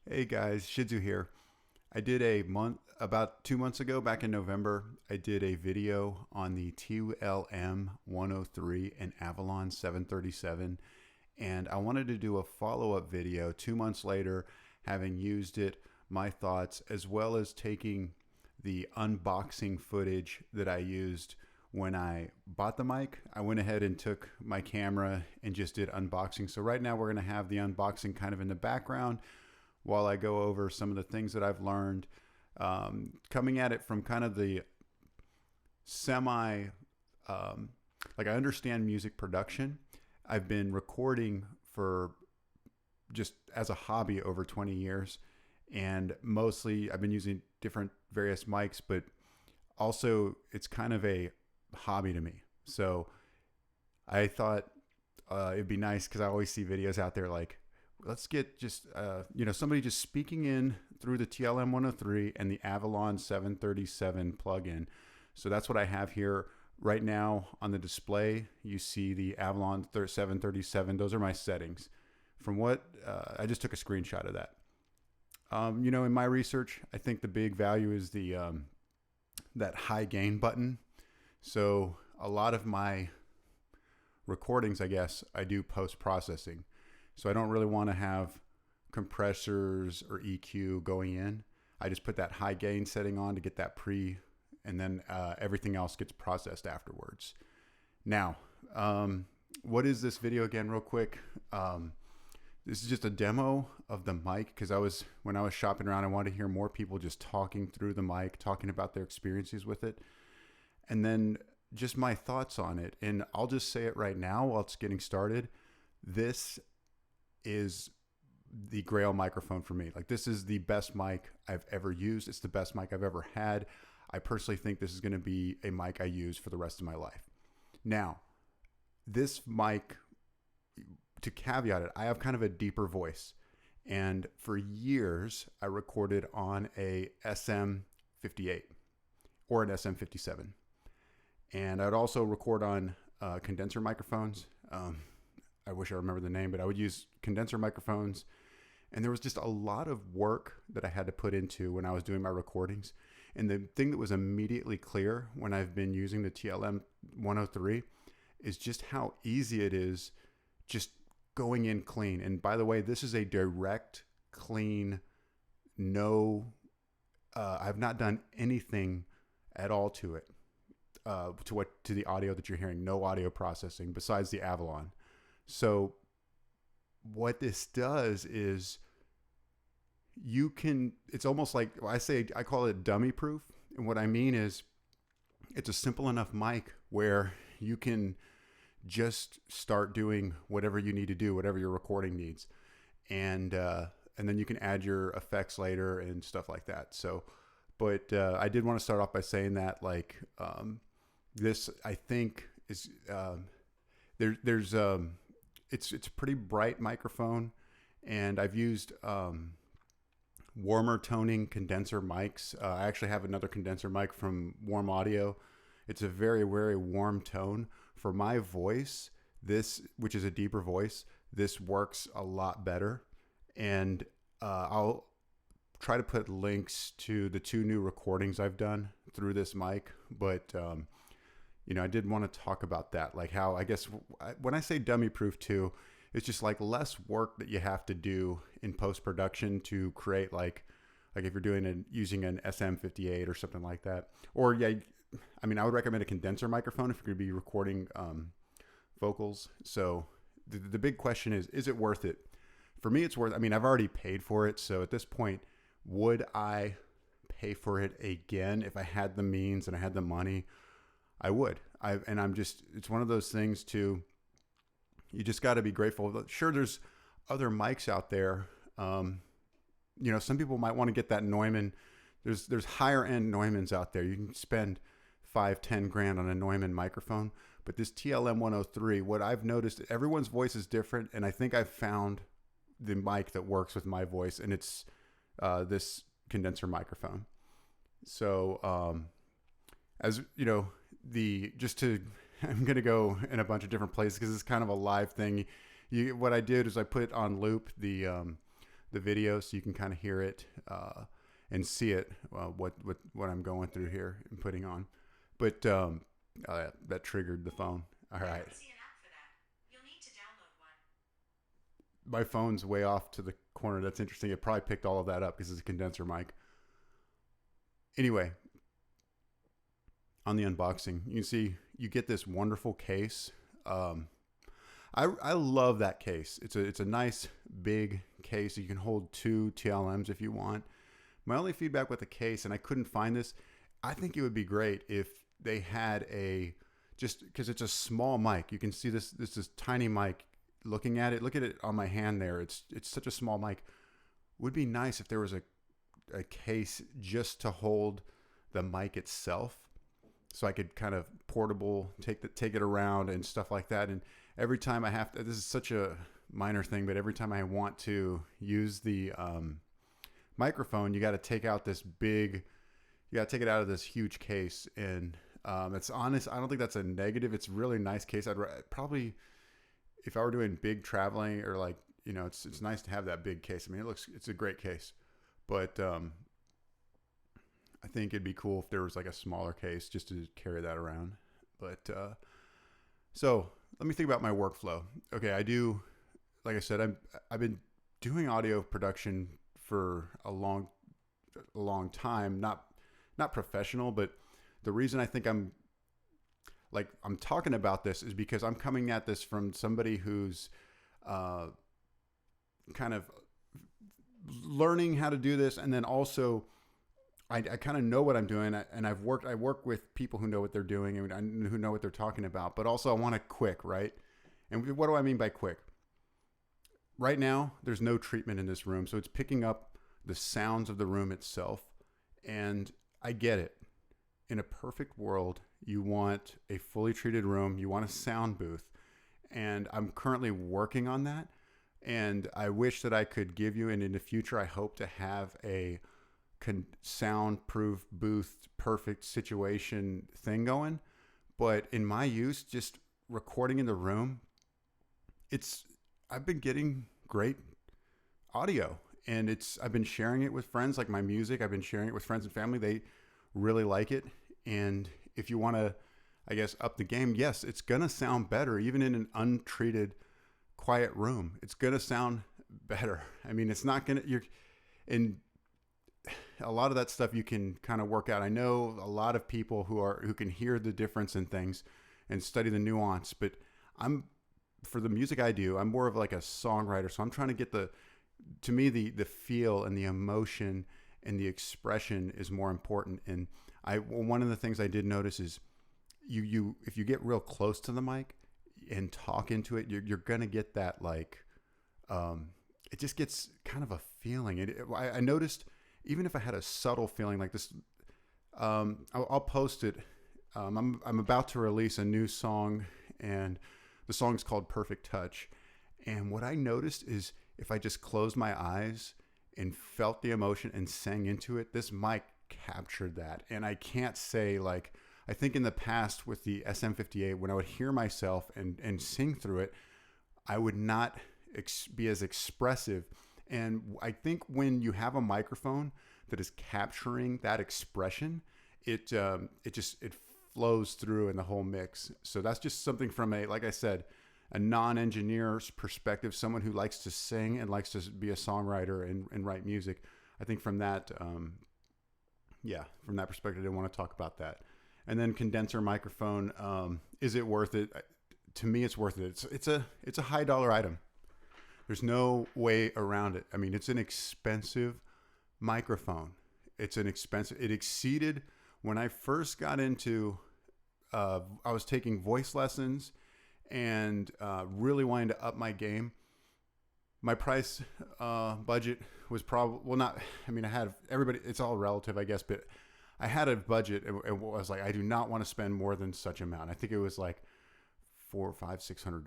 Hey guys, Shidzoo here. About 2 months ago, back in November, I did a video on the TLM 103 and Avalon 737, and I wanted to do a follow-up video 2 months later, having used it, my thoughts, as well as taking the unboxing footage that I used when I bought the mic. I went ahead and took my camera and just did unboxing. So right now we're going to have the unboxing kind of in the background while I go over some of the things that I've learned, coming at it from kind of the semi, like I understand music production. I've been recording for just as a hobby over 20 years. And mostly I've been using different various mics, but also it's kind of a hobby to me. So I thought it'd be nice because I always see videos out there like, let's get just somebody just speaking in through the TLM 103 and the Avalon 737 plugin. So that's what I have here right now on the display. You see the Avalon 737. Those are my settings. From what I just took a screenshot of that. In my research, I think the big value is the that high gain button. So a lot of my recordings, I guess, I do post processing. So I don't really want to have compressors or EQ going in. I just put that high gain setting on to get that and then everything else gets processed afterwards. Now, what is this video again, real quick? This is just a demo of the mic because when I was shopping around, I wanted to hear more people just talking through the mic, talking about their experiences with it, and then just my thoughts on it. And I'll just say it right now while it's getting started. This is the Grail microphone for me. Like, this is the best mic I've ever used. It's the best mic I've ever had. I personally think this is going to be a mic I use for the rest of my life. Now, this mic, to caveat it, I have kind of a deeper voice. And for years, I recorded on a SM58 or an SM57. And I'd also record on condenser microphones. I wish I remember the name, but I would use condenser microphones. And there was just a lot of work that I had to put into when I was doing my recordings. And the thing that was immediately clear when I've been using the TLM 103 is just how easy it is just going in clean. And by the way, this is a direct, clean, I've not done anything at all to it, to the audio that you're hearing. No audio processing besides the Avalon. So what this does is it's almost like, I call it dummy proof. And what I mean is it's a simple enough mic where you can just start doing whatever you need to do, whatever your recording needs. And then you can add your effects later and stuff like that. So, but I did want to start off by saying that this, I think is, it's a pretty bright microphone, and I've used warmer toning condenser mics. I actually have another condenser mic from Warm Audio. It's a very, very warm tone. For my voice, which is a deeper voice, this works a lot better. And I'll try to put links to the 2 new recordings I've done through this mic. But I did want to talk about that, like how, I guess, when I say dummy proof too, it's just like less work that you have to do in post-production to create like if you're using an SM58 or something like that. Or I would recommend a condenser microphone if you're going to be recording vocals. So the big question is it worth it? For me, it's worth, I've already paid for it. So at this point, would I pay for it again if I had the means and I had the money? I would. It's one of those things too. You just got to be grateful. Sure, there's other mics out there. Some people might want to get that Neumann. There's higher end Neumanns out there. You can spend 5-10 grand on a Neumann microphone. But this TLM 103, what I've noticed, everyone's voice is different, and I think I've found the mic that works with my voice, and it's this condenser microphone. So as you know, I'm going to go in a bunch of different places because it's kind of a live thing. What I did is I put on loop the the video so you can kind of hear it and see it, what I'm going through here and putting on. But that triggered the phone. All right. I don't see an app for that. You'll need to download one. My phone's way off to the corner. That's interesting. It probably picked all of that up because it's a condenser mic. Anyway, on the unboxing, you can see you get this wonderful case. I love that case. It's a nice big case. You can hold 2 TLMs if you want. My only feedback with the case, and I couldn't find this, I think it would be great if they had just because it's a small mic. You can see this is tiny mic. Looking at it, look at it on my hand there. It's such a small mic. Would be nice if there was a case just to hold the mic itself, so I could kind of portable take it around and stuff like that. And every time I have to, this is such a minor thing, but every time I want to use the microphone, you got to take out this big, you got to take it out of this huge case. And it's honest, I don't think that's a negative. It's a really nice case. I'd probably, if I were doing big traveling or like, it's nice to have that big case. I mean, it's a great case, but I think it'd be cool if there was like a smaller case just to carry that around. But so let me think about my workflow. Okay, like I said, I've been doing audio production for a long time, not professional, but the reason I think I'm talking about this is because I'm coming at this from somebody who's kind of learning how to do this, and then also I kind of know what I'm doing, and I work with people who know what they're doing and who know what they're talking about, but also I want it quick, right? And what do I mean by quick? Right now, there's no treatment in this room, so it's picking up the sounds of the room itself, and I get it. In a perfect world, you want a fully treated room, you want a sound booth, and I'm currently working on that, and I wish that I could give you, and in the future, I hope to have a soundproof booth, perfect situation thing going. But in my use, just recording in the room, I've been getting great audio, and I've been sharing it with friends, like my music. I've been sharing it with friends and family. They really like it. And if you want to, I guess, up the game, yes, it's going to sound better, even in an untreated, quiet room. It's going to sound better. I mean, it's not going to, and a lot of that stuff you can kind of work out. I know a lot of people who can hear the difference in things and study the nuance, but for the music I do, I'm more of like a songwriter. So I'm trying to get to me, the feel and the emotion and the expression is more important. And one of the things I did notice is if you get real close to the mic and talk into it, you're going to get that it just gets kind of a feeling. I noticed, even if I had a subtle feeling like this, I'll post it. I'm about to release a new song, and the song's called Perfect Touch. And what I noticed is if I just closed my eyes and felt the emotion and sang into it, this mic captured that. And I can't say, I think in the past with the SM58, when I would hear myself and sing through it, I would not be as expressive. And I think when you have a microphone that is capturing that expression, it flows through in the whole mix. So that's just something from like I said, a non-engineer's perspective, someone who likes to sing and likes to be a songwriter and write music. I think from that, from that perspective, I want to talk about that. And then condenser microphone, is it worth it? To me, it's worth it. It's a high dollar item. There's no way around it. I mean, it's an expensive microphone. It exceeded when I first got into, I was taking voice lessons and really wanting to up my game. My price budget was I had everybody, it's all relative, I guess, but I had a budget and was like, I do not want to spend more than such amount. I think it was like $400, $500,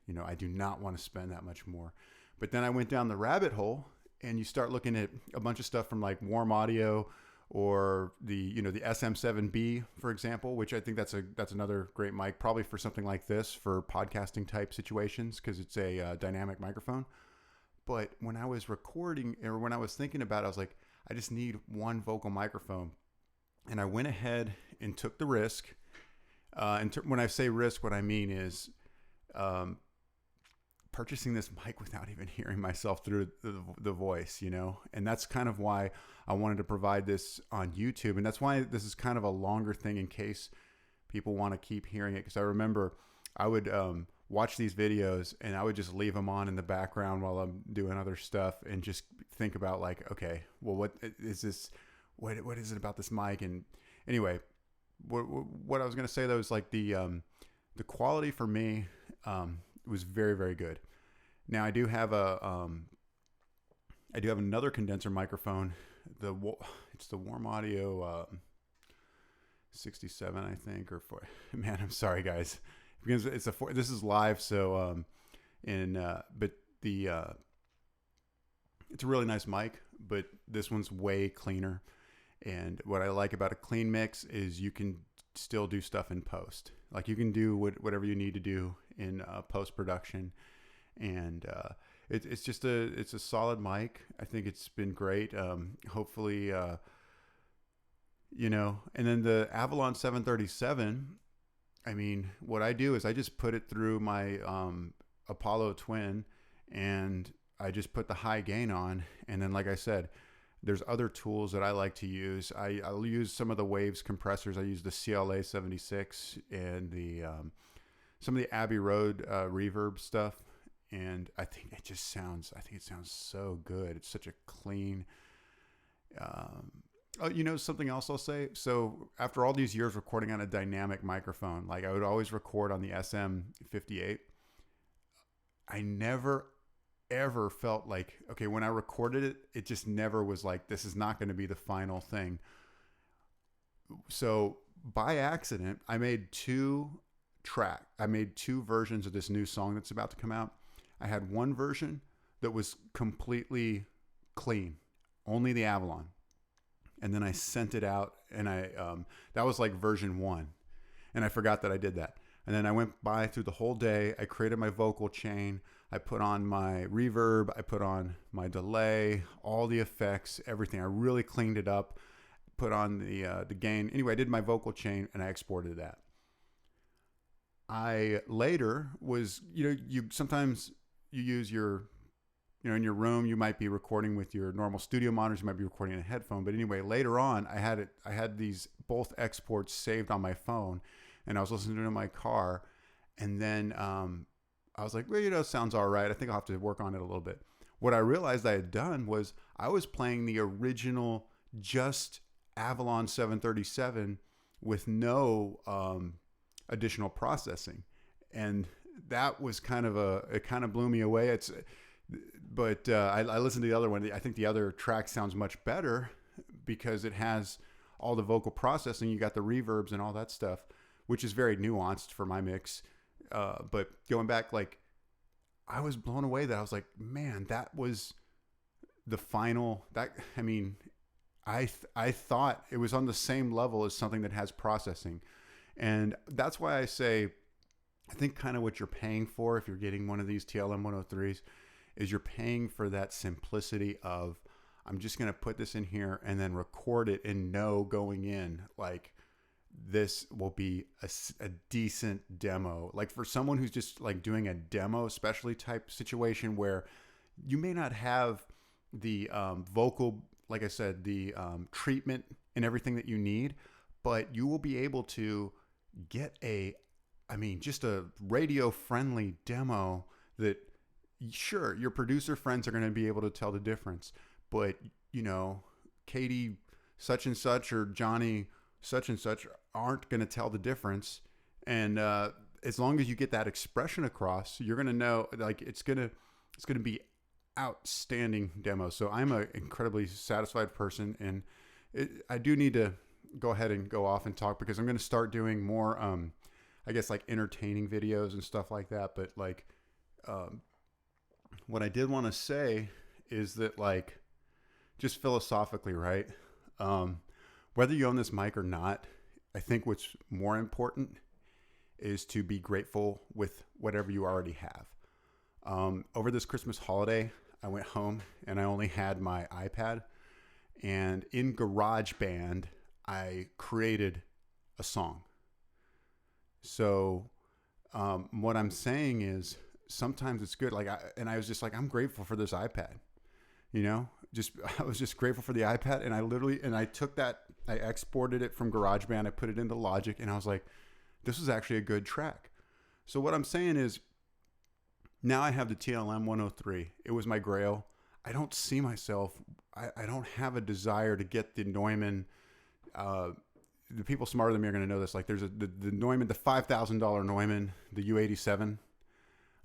$600. I do not want to spend that much more. But then I went down the rabbit hole, and you start looking at a bunch of stuff from like Warm Audio or the SM7B, for example, which I think that's another great mic, probably for something like this, for podcasting type situations, because it's a dynamic microphone. But when I was recording, or when I was thinking about it, I was like, I just need one vocal microphone. And I went ahead and took the risk. When I say risk, what I mean is um, purchasing this mic without even hearing myself through the voice, you know? And that's kind of why I wanted to provide this on YouTube. And that's why this is kind of a longer thing in case people want to keep hearing it. Because I remember I would watch these videos and I would just leave them on in the background while I'm doing other stuff and just think about like, okay, well, what is this? What is it about this mic? And anyway, what I was going to say though is like the quality for me was very, very good. Now I do have another condenser microphone. It's the Warm Audio 67, I think, or 4. Man, I'm sorry guys, because this is live. So but it's a really nice mic, but this one's way cleaner. And what I like about a clean mix is you can still do stuff in post. Like you can do whatever you need to do in post production, and it's a solid mic. I think it's been great. Hopefully, And then the Avalon 737. I mean, what I do is I just put it through my Apollo Twin, and I just put the high gain on, and then like I said, there's other tools that I like to use. I'll use some of the Waves compressors. I use the CLA 76 and some of the Abbey Road reverb stuff. And I think it sounds so good. It's such a clean, something else I'll say. So after all these years recording on a dynamic microphone, like I would always record on the SM58. I never ever felt like, okay, when I recorded it, it just never was like, this is not going to be the final thing. So by accident, I made two versions of this new song that's about to come out. I had one version that was completely clean, only the Avalon. And then I sent it out, and that was like version 1. And I forgot that I did that. And then I went by through the whole day. I created my vocal chain. I put on my reverb. I put on my delay, all the effects, everything. I really cleaned it up, put on the gain. Anyway, I did my vocal chain and I exported that. I later was, sometimes you use your, in your room, you might be recording with your normal studio monitors. You might be recording in a headphone. But anyway, later on, I had these both exports saved on my phone, and I was listening to it in my car. And then I was like, well, sounds all right. I think I'll have to work on it a little bit. What I realized I had done was I was playing the original just Avalon 737 with no additional processing. And that was it kind of blew me away. But I listened to the other one. I think the other track sounds much better because it has all the vocal processing. You got the reverbs and all that stuff, which is very nuanced for my mix. But going back, like, I was blown away that I was like, man, that was the final. I thought it was on the same level as something that has processing. And that's why I say, I think kind of what you're paying for if you're getting one of these TLM 103s is you're paying for that simplicity of, I'm just going to put this in here and then record it and know going in, like, this will be a decent demo. Like for someone who's just like doing a demo, especially type situation where you may not have the vocal, like I said, the treatment and everything that you need, but you will be able to get just a radio friendly demo that, sure, your producer friends are going to be able to tell the difference, but Katie such and such or Johnny such and such aren't going to tell the difference. And as long as you get that expression across, you're going to know, like, it's going to be outstanding demo. So I'm an incredibly satisfied person, and I do need to go ahead and go off and talk because I'm going to start doing more, I guess, like entertaining videos and stuff like that. But like, what I did want to say is that, like, just philosophically, right? Whether you own this mic or not, I think what's more important is to be grateful with whatever you already have. Over this Christmas holiday, I went home and I only had my iPad, and in GarageBand I created a song. So what I'm saying is sometimes it's good. And I was just like, I'm grateful for this iPad. You know, just I was just grateful for the iPad, and I took that, I exported it from GarageBand, I put it into Logic, and I was like, this is actually a good track. So what I'm saying is, now I have the TLM 103. It was my grail. I don't see myself. I don't have a desire to get the Neumann. The people smarter than me are going to know this. Like there's the Neumann, the $5,000 Neumann, the U87.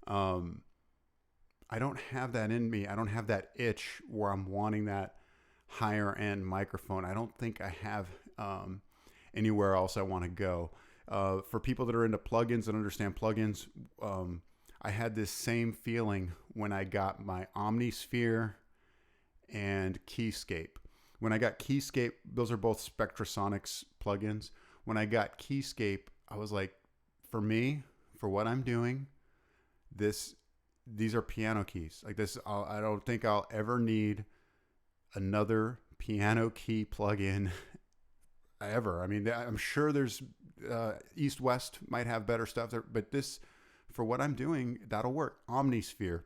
I don't have that in me. I don't have that itch where I'm wanting that higher end microphone. I don't think I have anywhere else I want to go. For people that are into plugins and understand plugins, I had this same feeling when I got my Omnisphere and Keyscape. When I got Keyscape, those are both Spectrasonics plugins. When I got Keyscape, I was like, for me, for what I'm doing, these are piano keys. Like this, I don't think I'll ever need another piano key plugin ever. I mean, I'm sure there's East West might have better stuff there, but this, for what I'm doing, that'll work. Omnisphere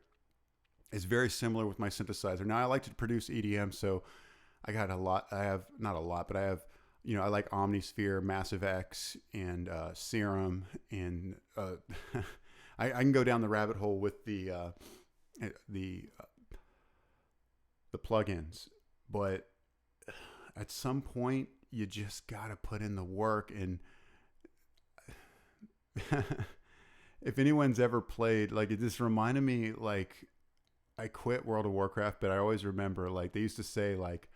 is very similar with my synthesizer. Now I like to produce EDM, so I got a lot. I have not a lot, but I have, I like Omnisphere, Massive X, and Serum, and I can go down the rabbit hole with the plugins, but at some point you just gotta put in the work. And if anyone's ever played, like, it just reminded me, like, I quit World of Warcraft, but I always remember, like, they used to say, like,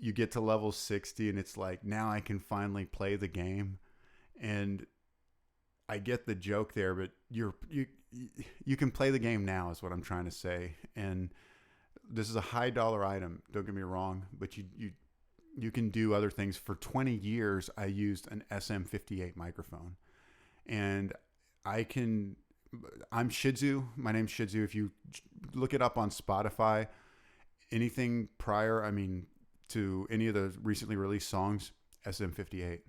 you get to level 60 and it's like, now I can finally play the game. And I get the joke there, but you can play the game now is what I'm trying to say. And this is a high dollar item, don't get me wrong, but you can do other things. For 20 years I used an SM58 microphone, and I'm Shidzoo. My name's Shidzoo. If you look it up on Spotify, anything prior, to any of the recently released songs, SM58.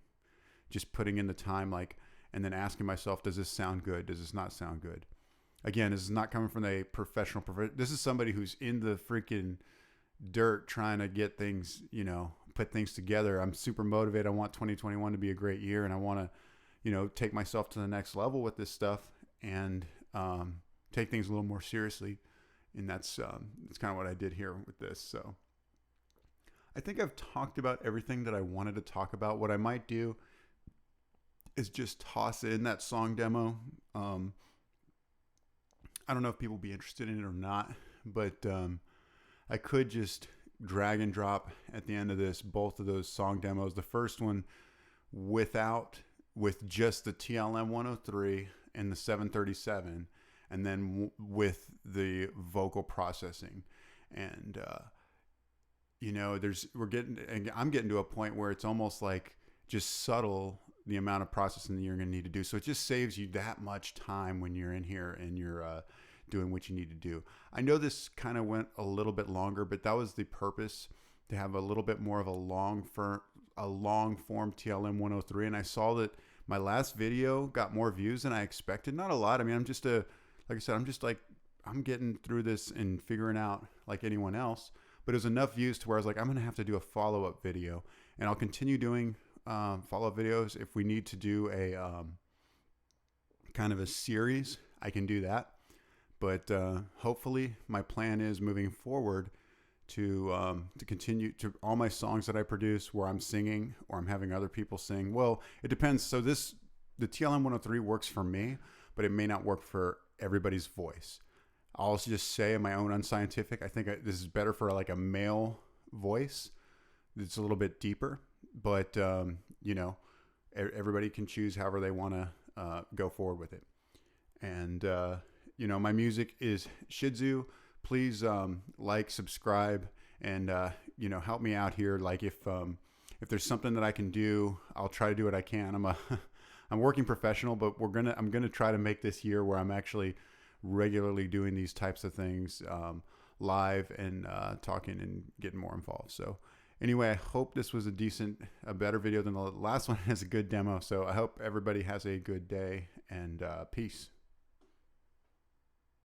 Just putting in the time, like, and then asking myself, does this sound good? Does this not sound good? Again, this is not coming from a professional. This is somebody who's in the freaking dirt trying to get things, put things together. I'm super motivated. I want 2021 to be a great year, and I want to, take myself to the next level with this stuff, and take things a little more seriously. And that's kind of what I did here with this. So I think I've talked about everything that I wanted to talk about. What I might do is just toss in that song demo. I don't know if people will be interested in it or not, but I could just drag and drop at the end of this both of those song demos. The first one with just the TLM 103 and the 737, and then with the vocal processing. And I'm getting to a point where it's almost like just subtle the amount of processing that you're going to need to do. So it just saves you that much time when you're in here and you're doing what you need to do. I know this kind of went a little bit longer, but that was the purpose, to have a little bit more of a long form TLM 103. And I saw that my last video got more views than I expected. Not a lot. I'm getting through this and figuring out like anyone else, but it was enough views to where I was like, I'm going to have to do a follow-up video, and I'll continue doing follow-up videos. If we need to do a kind of a series, I can do that. But hopefully my plan is moving forward to continue to all my songs that I produce where I'm singing or I'm having other people sing. Well, it depends. So the TLM 103 works for me, but it may not work for everybody's voice. I'll just say in my own unscientific, I think this is better for like a male voice. It's a little bit deeper, but everybody can choose however they want to go forward with it. And my music is Shidzoo. Please like, subscribe, and help me out here. Like if there's something that I can do, I'll try to do what I can. I'm a working professional, but I'm gonna try to make this year where I'm actually regularly doing these types of things live and talking and getting more involved. So anyway, I hope this was a better video than the last one. Has a good demo. So I hope everybody has a good day, and peace.